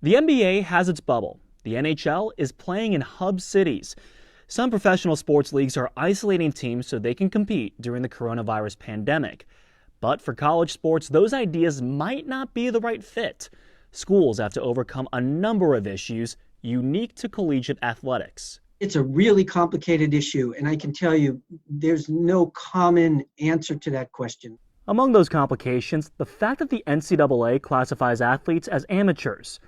The NBA has its bubble. The NHL is playing in hub cities. Some professional sports leagues are isolating teams so they can compete during the coronavirus pandemic. But for college sports, those ideas might not be the right fit. Schools have to overcome a number of issues unique to collegiate athletics. It's a really complicated issue, and I can tell you there's no common answer to that question. Among those complications, the fact that the NCAA classifies athletes as amateurs.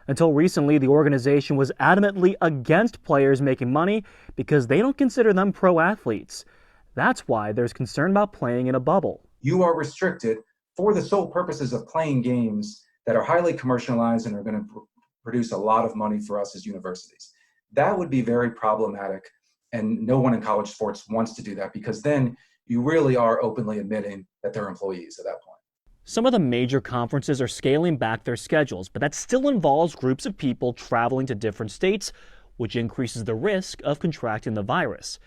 Until recently, the organization was adamantly against players making money because they don't consider them pro athletes. That's why there's concern about playing in a bubble. You are restricted for the sole purposes of playing games that are highly commercialized and are going to produce a lot of money for us as universities. That would be very problematic, and no one in college sports wants to do that because then you really are openly admitting that they're employees at that point. Some of the major conferences are scaling back their schedules, but that still involves groups of people traveling to different states, which increases the risk of contracting the virus.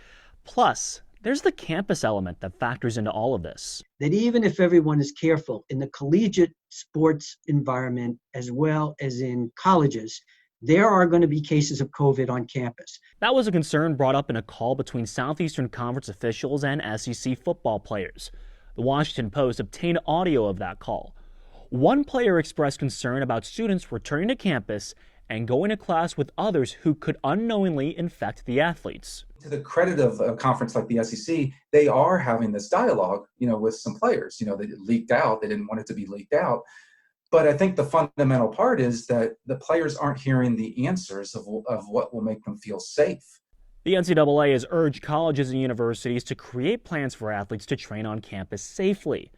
Plus, there's the campus element that factors into all of this. That even if everyone is careful in the collegiate sports environment as well as in colleges, there are going to be cases of COVID on campus. That was a concern brought up in a call between Southeastern Conference officials and SEC football players. The Washington Post obtained audio of that call. One player expressed concern about students returning to campus and going to class with others who could unknowingly infect the athletes. To the credit of a conference like the SEC, they are having this dialogue, with some players. They leaked out. They didn't want it to be leaked out. But I think the fundamental part is that the players aren't hearing the answers of what will make them feel safe. The NCAA has urged colleges and universities to create plans for athletes to train on campus safely.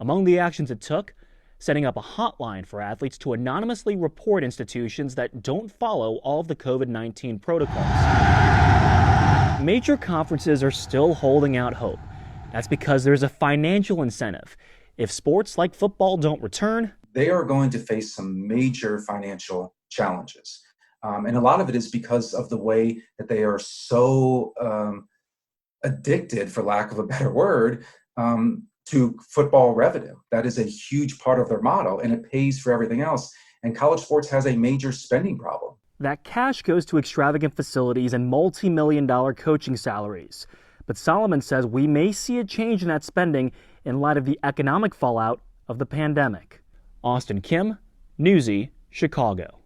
Among the actions it took, setting up a hotline for athletes to anonymously report institutions that don't follow all of the COVID-19 protocols. Major conferences are still holding out hope. That's because there's a financial incentive. If sports like football don't return, they are going to face some major financial challenges. And a lot of it is because of the way that they are so addicted, for lack of a better word, to football revenue. That is a huge part of their model, and it pays for everything else. And college sports has a major spending problem. That cash goes to extravagant facilities and multi-million-dollar coaching salaries. But Solomon says we may see a change in that spending in light of the economic fallout of the pandemic. Austin Kim, Newsy, Chicago.